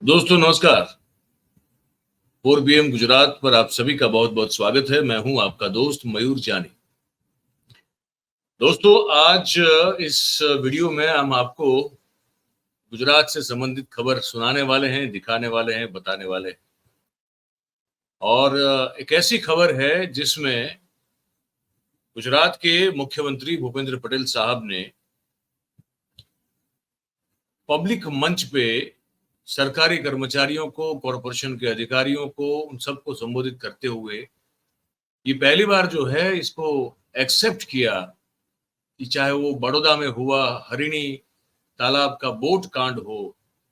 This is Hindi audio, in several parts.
दोस्तों नमस्कार। 4 PM गुजरात पर आप सभी का बहुत बहुत स्वागत है। मैं हूं आपका दोस्त मयूर जानी। दोस्तों आज इस वीडियो में हम आपको गुजरात से संबंधित खबर सुनाने वाले हैं, दिखाने वाले हैं, बताने वाले हैं। और एक ऐसी खबर है जिसमें गुजरात के मुख्यमंत्री भूपेंद्र पटेल साहब ने पब्लिक मंच पे सरकारी कर्मचारियों को, कॉरपोरेशन के अधिकारियों को, उन सबको संबोधित करते हुए ये पहली बार जो है इसको एक्सेप्ट किया कि चाहे वो बड़ौदा में हुआ हरिणी तालाब का बोट कांड हो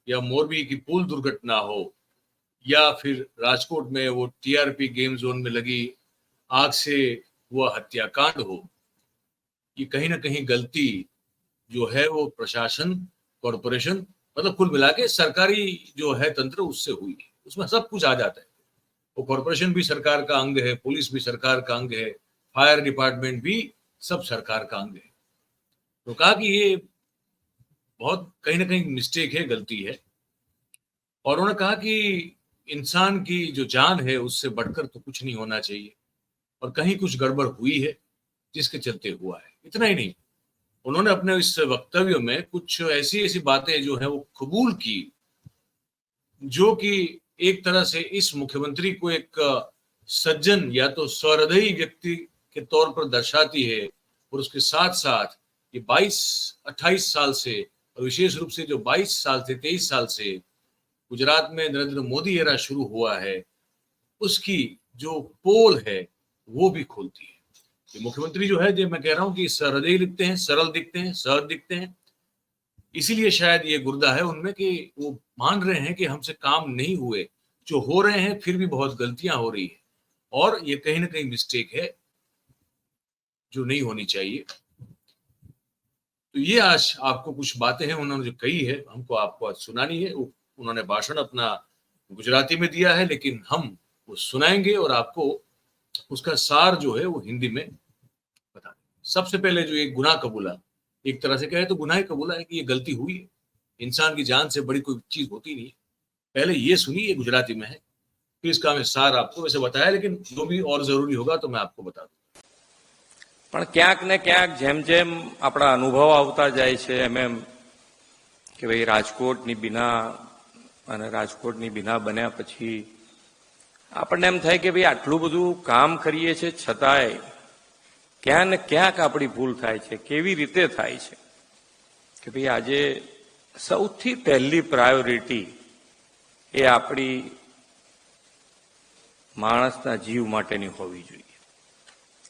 या मोरबी की पुल दुर्घटना हो या फिर राजकोट में वो टीआरपी गेम जोन में लगी आग से हुआ हत्याकांड हो, ये कहीं ना कहीं गलती जो है वो प्रशासन, कॉरपोरेशन, मतलब कुल मिला के सरकारी जो है तंत्र उससे हुई। उसमें सब कुछ आ जाता है। वो कॉरपोरेशन भी सरकार का अंग है, पुलिस भी सरकार का अंग है, फायर डिपार्टमेंट भी सब सरकार का अंग है। तो कहा कि ये बहुत कहीं ना कहीं मिस्टेक है, गलती है। और उन्होंने कहा कि इंसान की जो जान है उससे बढ़कर तो कुछ नहीं होना चाहिए और कहीं कुछ गड़बड़ हुई है जिसके चलते हुआ है। इतना ही नहीं, उन्होंने अपने इस वक्तव्य में कुछ ऐसी ऐसी बातें जो है वो कबूल की जो कि एक तरह से इस मुख्यमंत्री को एक सज्जन या तो सहृदयी व्यक्ति के तौर पर दर्शाती है। और उसके साथ साथ ये 22-28 साल से, और विशेष रूप से जो 22 साल से 23 साल से गुजरात में नरेंद्र मोदी एरा शुरू हुआ है उसकी जो पोल है वो भी खोलती है। ये मुख्यमंत्री जो है, जो मैं कह रहा हूं कि सहृदयी दिखते हैं, सरल दिखते हैं, सहज दिखते हैं। इसीलिए शायद ये गुर्दा है उनमें कि वो मान रहे हैं कि हमसे काम नहीं हुए, जो हो रहे हैं फिर भी बहुत गलतियां हो रही है और ये कहीं ना कहीं मिस्टेक है जो नहीं होनी चाहिए। तो ये आज आपको कुछ बातें हैं उन्होंने जो कही है, हमको आपको आज सुनानी है। उन्होंने भाषण अपना गुजराती में दिया है, लेकिन हम वो सुनाएंगे और आपको उसका सार जो है वो हिंदी में बता देंगे। सबसे पहले जो ये गुनाह कबूला, एक तरह से कहे तो गुनाह ही कबूला है कि ये गलती हुई है। इंसान की जान से बड़ी कोई चीज होती नहीं है। पहले ये सुनिए, ये गुजराती में है, फिर इसका मैं सार आपको वैसे बताया, लेकिन जो भी और जरूरी होगा तो मैं आपको बता दूंगा। પણ ક્યાંક ને ક્યાંક જેમ જેમ આપણા અનુભવ આવતા જાય છે એમ એમ કે ભાઈ રાજકોટની બીના અને રાજકોટની બીના બન્યા પછી આપણને એમ થાય કે ભાઈ આટલું બધું કામ કરીએ છીએ છતાંય ક્યાંક ને ક્યાંક આપણી ભૂલ થાય છે। કેવી રીતે થાય છે કે ભાઈ આજે સૌથી પહેલી પ્રાયોરિટી એ આપણી માણસના જીવ માટેની હોવી જોઈએ।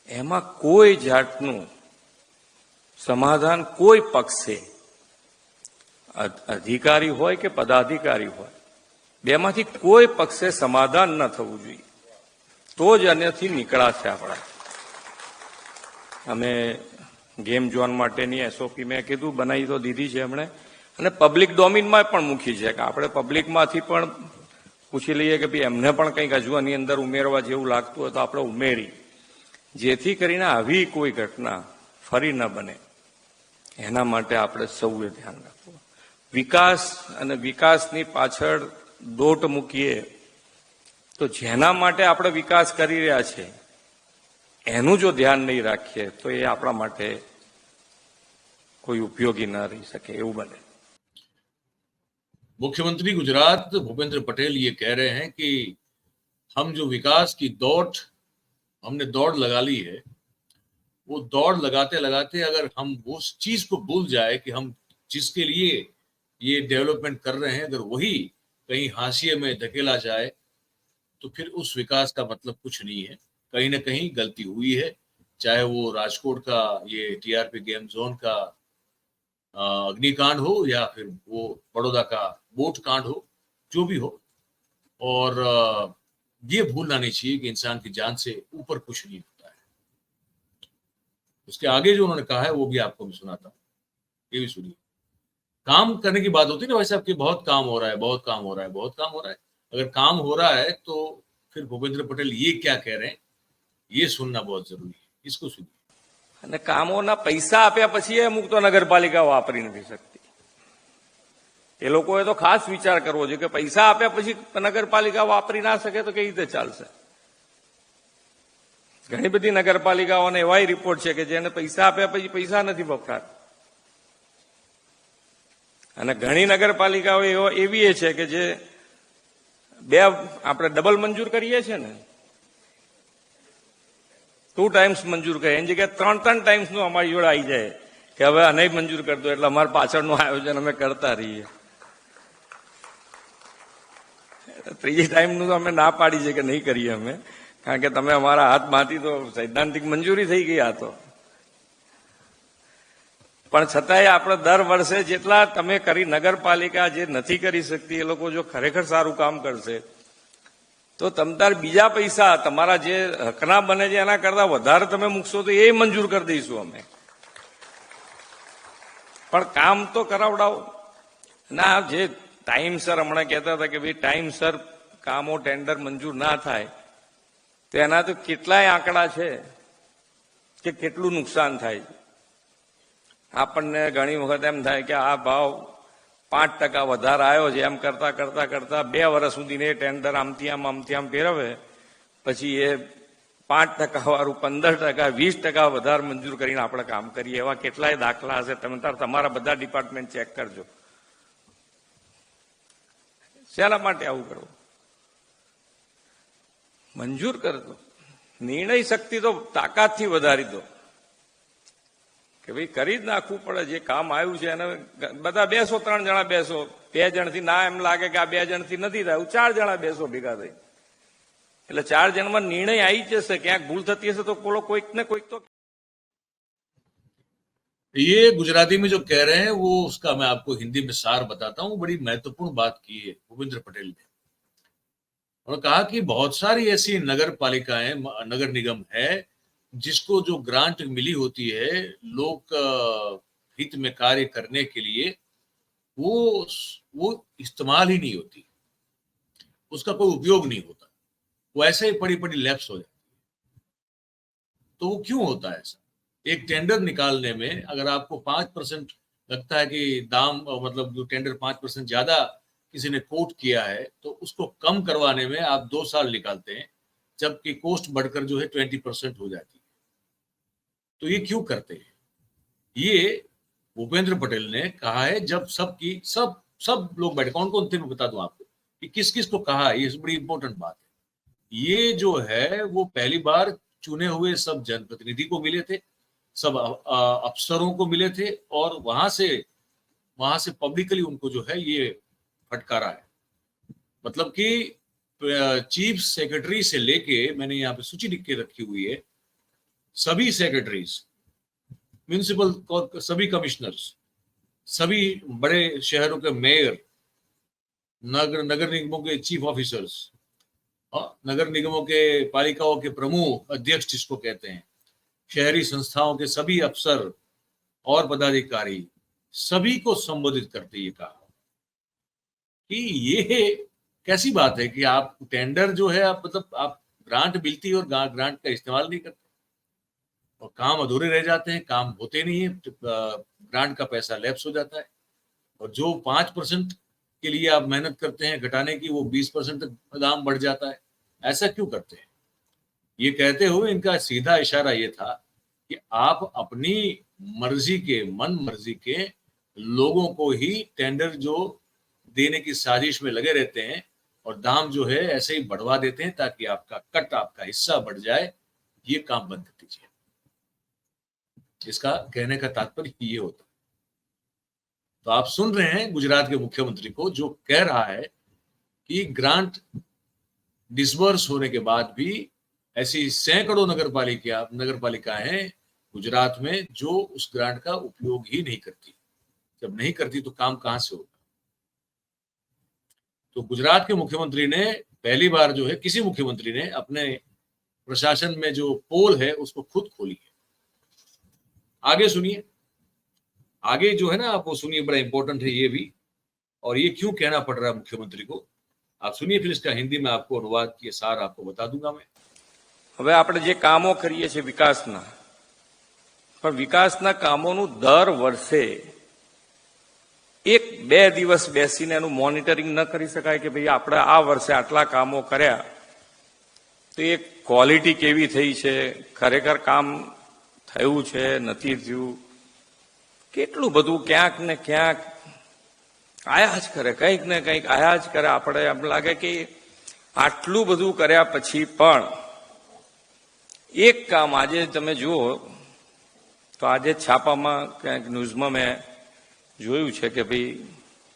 એમાં કોઈ જાતનું સમાધાન કોઈ પક્ષે, અધિકારી હોય કે પદાધિકારી હોય, બેમાંથી કોઈ પક્ષે સમાધાન ન થવું જોઈએ, તો જ આનાથી નીકળાશે આપણા। અમે ગેમ ઝોન માટેની એસઓપી મેં કીધું બનાવી તો દીધી છે એમણે, અને પબ્લિક ડોમિનમાં પણ મૂકી છે કે આપણે પબ્લિકમાંથી પણ પૂછી લઈએ કે ભાઈ એમને પણ કંઈક હજુ આની અંદર ઉમેરવા જેવું લાગતું હોય તો આપણે ઉમેરી, જેથી કરીને આવી કોઈ ઘટના ફરી ન બને એના માટે આપણે સૌએ ધ્યાન રાખવું। વિકાસ અને વિકાસની પાછળ દોટ મૂકીએ તો જેના માટે આપણે વિકાસ કરી રહ્યા છે એનું જો ધ્યાન નહીં રાખીએ તો એ આપણા માટે કોઈ ઉપયોગી ન રહી શકે એવું બને। मुख्यमंत्री गुजरात भूपेंद्र पटेल ये कह रहे हैं कि हम जो विकास की हमने दौड़ लगा ली है, वो दौड़ लगाते लगाते अगर हम उस चीज को भूल जाए कि हम जिसके लिए ये डेवलपमेंट कर रहे हैं, अगर वही कहीं हाशिए में धकेला जाए तो फिर उस विकास का मतलब कुछ नहीं है। कहीं ना कहीं गलती हुई है, चाहे वो राजकोट का ये टीआरपी गेम जोन का अग्निकांड हो या फिर वो बड़ौदा का बोट कांड हो, जो भी हो। और ये भूलना नहीं चाहिए कि इंसान की जान से ऊपर कुछ नहीं होता है। उसके आगे जो उन्होंने कहा है वो भी आपको मैं सुनाता हूँ, ये भी सुनिए। काम करने की बात होती है ना भाई साहब कि बहुत काम हो रहा है, बहुत काम हो रहा है, बहुत काम हो रहा है। अगर काम हो रहा है तो फिर भूपेंद्र पटेल ये क्या कह रहे हैं, ये सुनना बहुत जरूरी है। इसको सुनिए। અને કામોના પૈસા આપ્યા પછી અમુક તો નગરપાલિકા વાપરી નથી શકતી। એ લોકોએ તો ખાસ વિચાર કરવો જોઈએ કે પૈસા આપ્યા પછી નગરપાલિકા વાપરી ના શકે તો કેવી રીતે ચાલશે. ઘણી બધી નગરપાલિકાઓને એવાય રિપોર્ટ છે કે જેને પૈસા આપ્યા પછી પૈસા નથી વપરાતા. અને ઘણી નગરપાલિકાઓ એવી છે કે જે આપણે ડબલ મંજૂર કરીએ છીએ ને, 2 ટાઈમ્સ મંજૂર કરીએ એની જગ્યાએ 3 ટાઈમ્સનું અમારી જોડે આવી જાય કે હવે આ નહીં મંજૂર કરતો, એટલે અમારા પાછળનું આયોજન અમે કરતા રહીએ. ત્રીજી ટાઈમનું તો અમે ના પાડી છે કે નહીં કરીએ અમે, કારણ કે તમે અમારા હાથમાંથી તો સૈદ્ધાંતિક મંજૂરી થઈ ગઈ આ તો. પણ છતાંય આપણે દર વર્ષે જેટલા તમે કરી, નગરપાલિકા જે નથી કરી શકતી એ લોકો જો ખરેખર સારું કામ કરશે તો તમતાર બીજા પૈસા તમારા જે હકના બને છે એના કરતા વધારે તમે મૂકશો તો એ મંજૂર કરી દઈશું અમે. પણ કામ તો કરાવડાવો ના. જે ટાઈમસર હમણાં કહેતા હતા કે ભાઈ ટાઈમસર કામો ટેન્ડર મંજૂર ના થાય તો એના તો કેટલાય આંકડા છે કે કેટલું નુકસાન થાય. આપણને ઘણી વખત એમ થાય કે આ ભાવ 5% વધારે આવ્યો છે, એમ કરતા કરતા કરતા 2 વર્ષ સુધી એ ટેન્ડર આમથી આમ ફેરવે, પછી એ 5% વાળું 15%, 20% વધારે મંજૂર કરીને આપણે કામ કરીએ. એવા કેટલાય દાખલા હશે, તમે તમારા બધા ડિપાર્ટમેન્ટ ચેક કરજો. શેના માટે આવું કરવું? મંજૂર કરતો નિર્ણય શક્તિ તો તાકાતથી વધારી દો કે ભાઈ કરી જ નાખવું પડે. જે કામ આવ્યું છે એને બધા બેસો, 3 જણા બેસો, 2 જણથી ના એમ લાગે કે આ 2 જણથી નથી થયું, 4 જણા બેસો ભેગા થઈ, એટલે 4 જણમાં નિર્ણય આવી જશે. ક્યાંક ભૂલ થતી હશે તો કોઈક ને કોઈક તો. ये गुजराती में जो कह रहे हैं वो उसका मैं आपको हिंदी में सार बताता हूँ. बड़ी महत्वपूर्ण बात की है भूपेंद्र पटेल ने, और कहा कि बहुत सारी ऐसी नगर पालिकाएं, नगर निगम है जिसको जो ग्रांट मिली होती है लोक हित में कार्य करने के लिए, वो इस्तेमाल ही नहीं होती, उसका कोई उपयोग नहीं होता, वो ऐसे ही पड़ी पड़ी लैप्स हो जाती है. तो वो क्यों होता है ऐसा? एक टेंडर निकालने में अगर आपको 5% लगता है कि दाम, मतलब जो टेंडर 5% ज्यादा किसी ने कोट किया है तो उसको कम करवाने में आप 2 साल निकालते हैं, जबकि कोस्ट बढ़कर जो है 20% हो जाती है. तो ये क्यों करते हैं? ये भूपेंद्र पटेल ने कहा है जब सब लोग बैठे. कौन कौन थे मैं बता दूं आपको कि किस किस को कहा है. ये बड़ी इंपॉर्टेंट बात है. ये जो है वो पहली बार चुने हुए सब जनप्रतिनिधि को मिले थे, सब अफसरों को मिले थे, और वहां से पब्लिकली उनको जो है ये फटकारा है. मतलब कि चीफ सेक्रेटरी से लेके, मैंने यहाँ पे सूची लिख के रखी हुई है, सभी सेक्रेटरीज, म्युनिसिपल सभी कमिश्नर्स, सभी बड़े शहरों के मेयर, नगर निगमों के चीफ ऑफिसर्स, नगर निगमों के पालिकाओं के प्रमुख अध्यक्ष जिसको कहते हैं, शहरी संस्थाओं के सभी अफसर और पदाधिकारी, सभी को संबोधित करते ये कहा कि ये कैसी बात है कि आप टेंडर जो है आप, मतलब आप ग्रांट मिलती है और ग्रांट का इस्तेमाल नहीं करते और काम अधूरे रह जाते हैं, काम होते नहीं है, ग्रांट का पैसा लैप्स हो जाता है, और जो 5% के लिए आप मेहनत करते हैं घटाने की, वो 20% तक दाम बढ़ जाता है. ऐसा क्यों करते हैं? ये कहते हुए इनका सीधा इशारा ये था कि आप अपनी मर्जी के, मन मर्जी के लोगों को ही टेंडर जो देने की साजिश में लगे रहते हैं और दाम जो है ऐसे ही बढ़वा देते हैं ताकि आपका कट, आपका हिस्सा बढ़ जाए. ये काम बंद कर दीजिए. इसका कहने का तात्पर्य ये होता है. तो आप सुन रहे हैं गुजरात के मुख्यमंत्री को जो कह रहा है कि ग्रांट डिसबर्स होने के बाद भी ऐसी सैकड़ों नगर पालिकाएं हैं गुजरात में जो उस ग्रांट का उपयोग ही नहीं करती. जब नहीं करती तो काम कहां से होगा? तो गुजरात के मुख्यमंत्री ने पहली बार जो है, किसी मुख्यमंत्री ने अपने प्रशासन में जो पोल है उसको खुद खोली है. आगे सुनिए, आगे जो है ना आप वो सुनिए, बड़ा इंपॉर्टेंट है ये भी, और ये क्यों कहना पड़ रहा है मुख्यमंत्री को, आप सुनिए, फिर इसका हिंदी में आपको अनुवाद के सार आपको बता दूंगा मैं. હવે આપણે જે કામો કરીએ છીએ વિકાસના, પણ વિકાસના કામોનું દર વર્ષે એક બે દિવસ બેસીને એનું મોનિટરિંગ ન કરી શકાય કે ભાઈ આપણે આ વર્ષે આટલા કામો કર્યા તો એ ક્વોલિટી કેવી થઈ છે, ખરેખર કામ થયું છે નથી થયું, કેટલું બધું ક્યાંક ને ક્યાંક આયા જ કરે, કંઈક ને કંઈક આયા જ કરે. આપણે એમ લાગે કે આટલું બધું કર્યા પછી પણ એક કામ આજે તમે જુઓ તો આજે છાપામાં ક્યાંક ન્યૂઝમાં મેં જોયું છે કે ભાઈ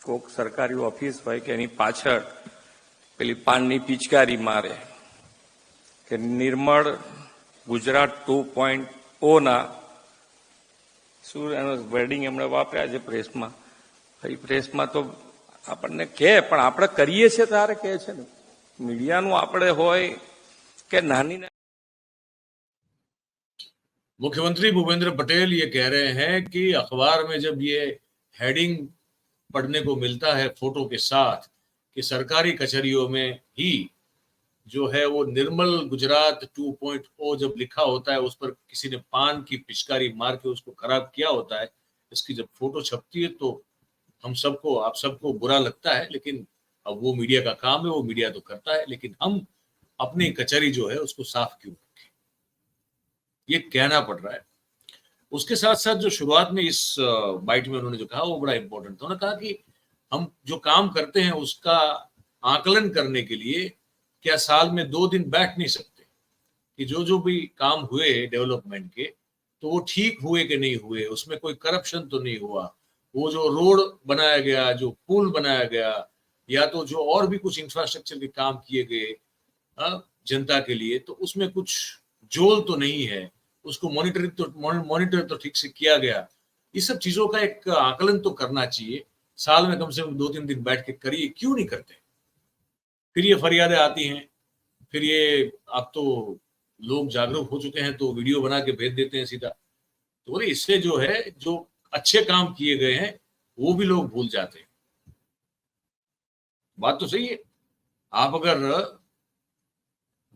કોઈક સરકારી ઓફિસ હોય કે એની પાછળ પેલી પાનની પિચકારી મારે કે નિર્મળ ગુજરાત 2.0 ના શું એનો વર્ડિંગ એમણે વાપર્યા છે પ્રેસમાં. એ પ્રેસમાં તો આપણને કહે પણ આપણે કરીએ છીએ તારે કહે છે ને, મીડિયાનું આપણે હોય કે નાની. मुख्यमंत्री भूपेंद्र पटेल ये कह रहे हैं कि अखबार में जब ये हेडिंग पढ़ने को मिलता है फोटो के साथ कि सरकारी कचहरियों में ही जो है वो निर्मल गुजरात 2.0 जब लिखा होता है उस पर किसी ने पान की पिचकारी मार के उसको खराब किया होता है, इसकी जब फोटो छपती है तो हम सबको, आप सबको बुरा लगता है. लेकिन अब वो मीडिया का काम है, वो मीडिया तो करता है, लेकिन हम अपनी कचहरी जो है उसको साफ क्यों रखें, ये कहना पड़ रहा है. उसके साथ साथ जो शुरुआत में इस बाइट में उन्होंने जो कहा वो बड़ा इंपॉर्टेंट था. उन्होंने कहा कि हम जो काम करते हैं उसका आकलन करने के लिए क्या साल में 2 दिन बैठ नहीं सकते कि जो भी काम हुए डेवलपमेंट के तो वो ठीक हुए कि नहीं हुए, उसमें कोई करप्शन तो नहीं हुआ, वो जो रोड बनाया गया, जो पुल बनाया गया, या तो जो और भी कुछ इंफ्रास्ट्रक्चर के काम किए गए जनता के लिए, तो उसमें कुछ जोल तो नहीं है, उसको मॉनिटर तो ठीक से किया गया. ये सब चीजों का एक आकलन तो करना चाहिए. साल में कम से कम 2-3 दिन बैठ के करिए, क्यों नहीं करते. फिर ये फरियादें आती हैं, फिर ये अब तो लोग जागरूक हो चुके हैं तो वीडियो बना के भेज देते हैं सीधा. तो इससे जो है जो अच्छे काम किए गए हैं वो भी लोग भूल जाते हैं. बात तो सही है. आप अगर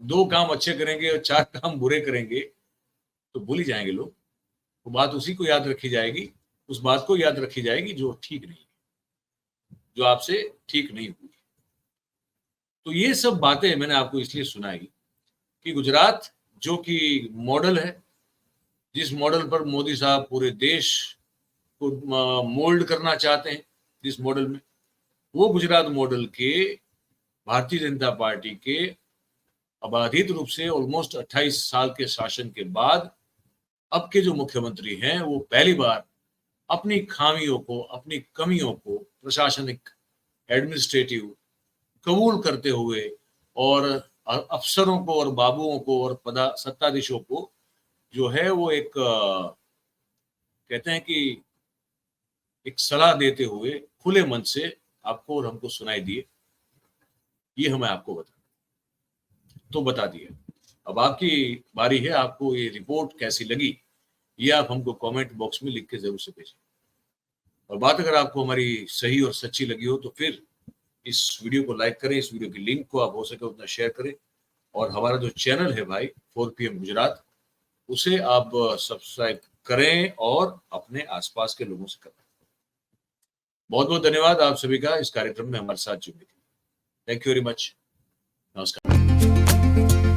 2 काम अच्छे करेंगे और 4 काम बुरे करेंगे तो भूल ही जाएंगे लोग. वो बात उसी को याद रखी जाएगी, उस बात को याद रखी जाएगी जो ठीक नहीं है, जो आपसे ठीक नहीं हुई. तो ये सब बातें मैंने आपको इसलिए सुनाई कि गुजरात जो कि मॉडल है, जिस मॉडल पर मोदी साहब पूरे देश को मोल्ड करना चाहते हैं, जिस मॉडल में, वो गुजरात मॉडल के भारतीय जनता पार्टी के अबाधित रूप से ऑलमोस्ट 28 साल के शासन के बाद अब के जो मुख्यमंत्री हैं वो पहली बार अपनी खामियों को, अपनी कमियों को प्रशासनिक, एडमिनिस्ट्रेटिव कबूल करते हुए और अफसरों को और बाबुओं को और सत्ताधीशों को जो है वो एक कहते हैं कि एक सलाह देते हुए खुले मन से आपको और हमको सुनाई दिए. ये हमें आपको बता दिया. अब आपकी बारी है, आपको ये रिपोर्ट कैसी लगी ये आप हमको कमेंट बॉक्स में लिख के जरूर से भेजें. और बात अगर आपको हमारी सही और सच्ची लगी हो तो फिर इस वीडियो को लाइक करें, इस वीडियो की लिंक को आप हो सके उतना शेयर करें, और हमारा जो चैनल है भाई 4 PM गुजरात, उसे आप सब्सक्राइब करें और अपने आसपास के लोगों से करें. बहुत बहुत धन्यवाद आप सभी का इस कार्यक्रम में हमारे साथ जुड़ने के लिए. Thank you very much. नमस्कार.